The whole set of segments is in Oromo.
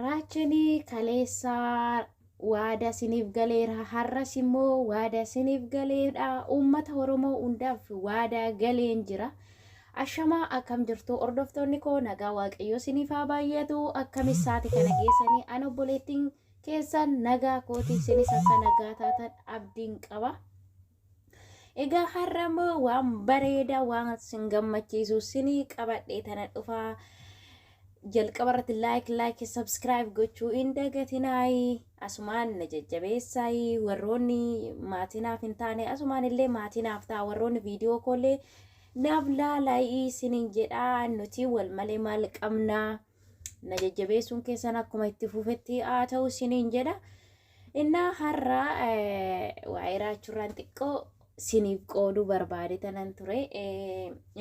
Raachanii kaleessaa waada siniif galeera har'as immoo waada siniif galeedha uummata Oromoo hundaaf waada galeen jira. Ashamaa akkam jirtu hordoftoonni koo nagaa waaqayyo siniif haa baay'atu akkamis saati kana geessanii ana obboleettiin keessan nagaa kooti sinis akka nagaa taatan abdiin qaba. Egaa har'amoo waan bareedaa waan sin gammachiisu sinii qabadhee tana dhufaa. jalqabarratti like subscribe gochuu hin dagatinaayi asumaan na jajjabeessaayi warroonni maatinaaf hin taane asumaan illee maatinaaf ta'a warroonni viidiyoo kollee naaf laalaayi sinin jedhaa nuti wal malee maal qabnaa na jajjabeessuun keessan akkuma itti fufetti haa ta'u sinin jedha innaa har'a waa'ee raachurraan xiqqoo siniif qooduu barbaade tanan ture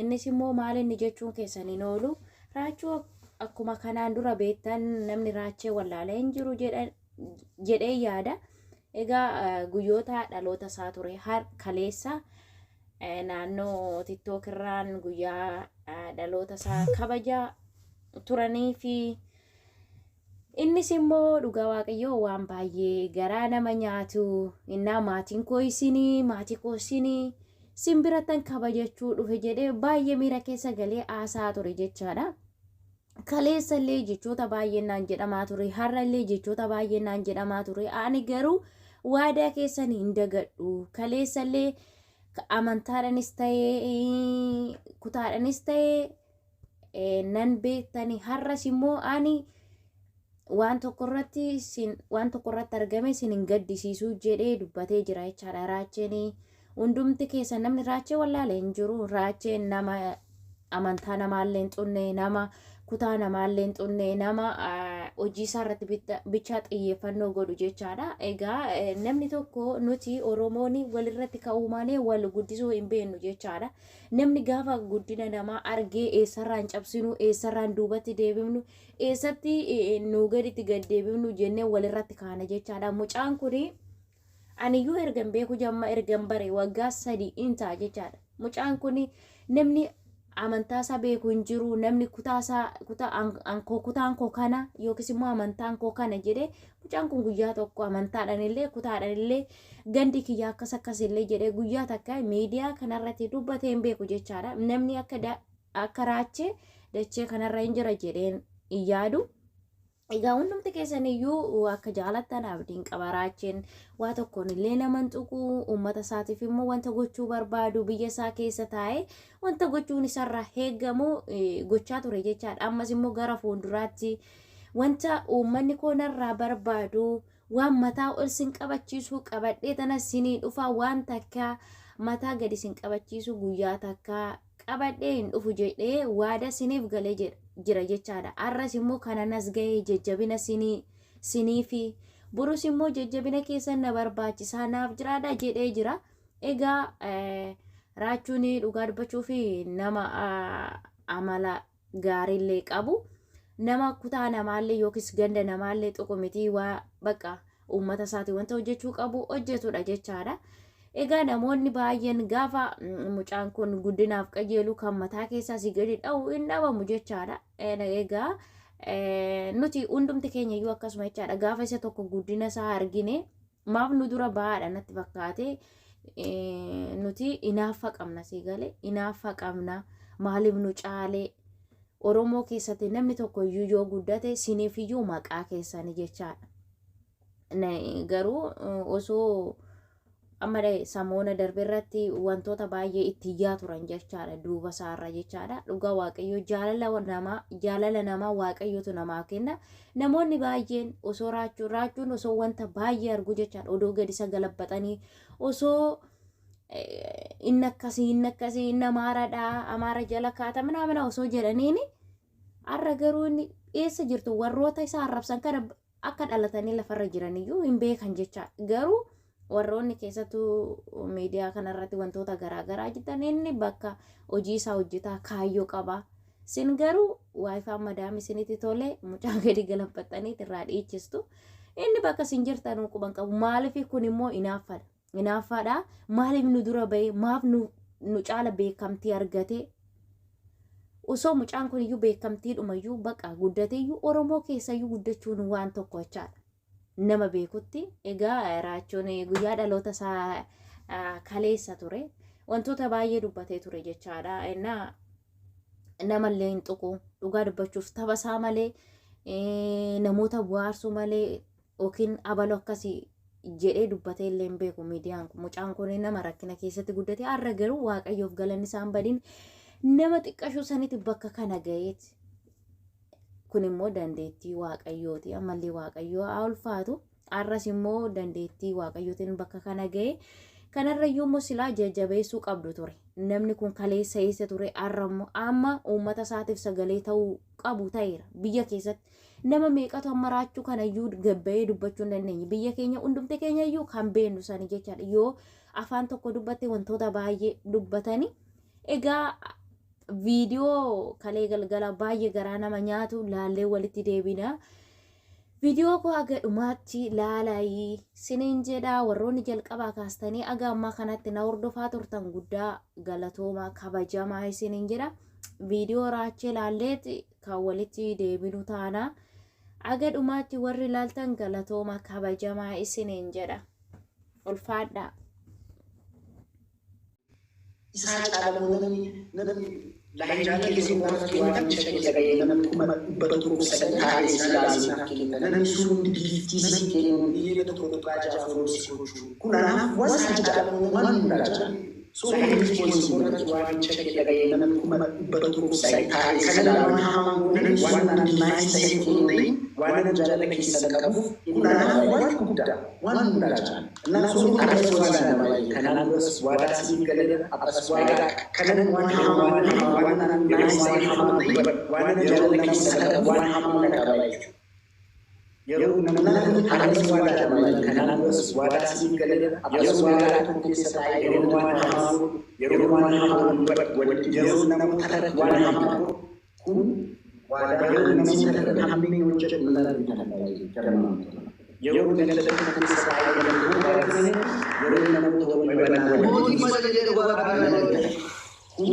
innis immoo maal inni jechuun keessaniin oolu raachuu akkuma kanaan dura beektan namni raachee wallaalee hin jiru jedhee yaada. Egaa guyyoota dhaloota isaa ture kaleessa naannoo TikTok irraan guyyaa dhaloota isaa kabajaa turanii fi innis immoo dhugaa waaqayyoo waan baay'ee garaa nama nyaatu innaa maatiin koo isinii maatii koo isinii simbiratan kabajachuu dhufe jedhee baay'ee miira keessa galee aasaa ture jechaadha. Kaleessa illee jechoota baay'eenaan jedhamaa ture har'a illee jechoota baay'eenaan jedhamaa ture ani garuu waadaa keessan hin dagadhu kaleessa illee amantaadhanis ta'ee kutaadhanis ta'ee nan beektani har'as immoo ani waan tokko irratti argame sin hin gaddisiisuu jedhee dubbatee jira jechaadha. Raacheen hundumti keessa namni raachee wallaalee hin jiru raacheen nama amantaa namaallee hin xunne nama kutaa namaallee hin xunne nama hojii isaa irratti bichaa xiyyeeffannoo godhu jechaadha. Egaa namni tokko nuti Oromoon walirratti ka'uu malee wal guddisuu hin beeknu jechaadha. Namni gaafa guddina namaa argee eessarraan cabsinu eessarraan duubatti deebifnu eessatti nu gaditti gad deebifnu jennee walirratti kaana jechaadha. Mucaan kun aniyyuu ergan beeku jamma ergan bare waggaa 3 in ta'a jechaadha. Mucaan kun namni amantaa isaa beeku hin jiru namni kutaan koo kana yookiis immoo amantaan koo kana jedhee mucaan kun guyyaa tokko amantaadhaan illee kutaadhaan illee gandi kiyyaa akkas illee jedhee guyyaa takka miidiyaa kanarratti dubbatee hin beeku jechaadha. Namni akka raachee dachee kanarra hin jira jedheen hin yaadu. Egaa hundumti keessaniyyuu akka jaalattan abdiin qaba. Raacheen waa tokkoon illee nama hin tuqu uummata isaatiif immoo wanta gochuu barbaadu biyya isaa keessa taa'ee wanta gochuun isarraa eegamu gochaa ture jechaadha. Ammas immoo gara fuulduraatti wanta uummanni koonarraa barbaadu waan mataa ol sin qabachiisu qabadhee tana sinii dhufa waan takka mataa gadi sin qabachiisu guyyaa takka qabadhee hin dhufu jedhee waada siniif galee jira jechaadha. Har'as immoo kananas gahee jajjabina sinii fi burus immoo jajjabina keessan na barbaachisaa naaf jiraadha jedhee jira. Egaa raachuun dhugaa dubbachuu fi nama amala gaariillee qabu nama kutaa namaallee yookiis ganda namaallee tokko miti waa bakka uummata isaatii wanta hojjechuu qabu hojjetudha jechaadha. Egaa namoonni baay'een gaafa mucaan kun guddinaaf qajeelu kan mataa keessaa si gadi dha'u hin dhabamu jechaadha. Egaa nuti hundumti keenya iyyuu akkasuma jechaadha. Gaafa isa tokko guddina isaa argine maaf nu dura bahaadha natti fakkaate nuti inaaffa qabna si galee inaaffa qabna maaliif nu caalee Oromoo keessatti namni tokko iyyuu yoo guddate siniif iyyuu maqaa keessani jechaadha. Garuu osoo amma samoona darbe irratti wantoota baay'ee itti iyyaa turan jechaadha duuba isaarra jechaadha. Dhugaa waaqayyo jaalala namaa waaqayyotu namaa kenna. Namoonni baay'een osoo raachuun osoo wanta baay'ee argu jechaadha odoo gadi isa galabbatanii osoo inni akkasii inni amaara jala kaata mana osoo jedhaniini har'a garuu inni eessa jirtu warroota isaa arrabsan kana akka dhalatanii lafarra jiraniyyuu hin beekan jechaadha. Garuu warroonni keessattuu miidiyaa kanarratti wantoota garaagaraa jiran inni bakka hojii isaa hojjetaa kaayyoo qaba. Sin garuu waayifaa madaami isinitti tolee mucaa gadi galabbattanii irraa dhiichistu. Inni bakka sin jirtanuu quban qabu. Maaliif kun immoo inaaffaadha. Inaaffaadha. Maaliif nu dura bahee maaf nu caala beekamtii argate osoo mucaan kun iyyuu beekamtiidhumayyuu baqa guddateeyyuu Oromoo keessayyuu guddachuun waan tokko jechaadha. Nama beekutti egaa raachoon guyyaa dhaloota isaa kaleessa ture. Wantoota baay'ee dubbatee ture jechaadha. Namallee hin tuqu dhugaa dubbachuuf tapha isaa malee namoota bu'aarsuu malee yookiin abaloo akkasii jedhee dubbatee illee hin beeku miidiyaan kun. Mucaan kun nama rakkina keessatti guddate har'a garuu Waaqayyoof galanni isaan badin nama xiqqashuu sanitti bakka kana ga'eeti. Kun immoo dandeettii Waaqayyooti. Ammallee Waaqayyoo haa ulfaatu. Har'as immoo dandeettii Waaqayyootiin bakka kana ga'e. Kanarrayyuu immoo silaa jajjabeessuu qabdu ture. Namni kun kaleessa eessa ture har'a immoo amma uummata isaatiif sagalee ta'uu qabu ta'eera. Biyya keessatti nama meeqatu amma raachuu kanayyuu gabba'ee dubbachuu hin dandeenye. Biyya keenya hundumti keenyayyuu kan beennu sani jechaadha. Yoo afaan tokko dubbatte wantoota baay'ee dubbatanii egaa viidiyoo kalee galgala baay'ee garaa nama nyaatu laallee walitti deebina. Viidiyoo koo aga dhumaatti laalaayi siniin jedha warroonni jalqabaa kaastanii aga ammaa kanatti na hordofaa turtan guddaa galatoomaa kabajamaa siniin jedha. Viidiyoo raachee laalleeti kan walitti deebinu taana aga dhumaatti warri laaltan galatoomaa kabajamaa siniin jedha. Ulfaadhaa. Isaa caalaa namni laanjaa keessi warra waan cheekii lagayee namni kuma dhibba tokko sadan taa'ee silaalaa kennan namni sun biiftii si kennu biyya tokko tokko ajaa'oo si gochuu kunaaf wasa jaalala waan hundaa so namni keessi warra waan cheekii lagayee namni kuma dhibba tokko sadan taa'ee silaalaa hamaan waan namni naayisa si kennu waan jaalala keessa qabu kunaaf waan guddaa waan hundaa jaalala so anas waan nama kanaan bas waadaa si galee abas waadaa kanan waan hamaan waan naayisa hamaan waan jaalala keessa qabu waan hamaan qabu yeroo namni anas waadaa nama kanaan bas waadaa si galee abas waadaa tokko keessa taa'ee yeroo waan hamaan yeroo namni taraa waan hamaan kun waadaa namni taraa hammi hojjetu namni taraa yeroo galata tokko keessa taa'ee yeroo namni tokko kun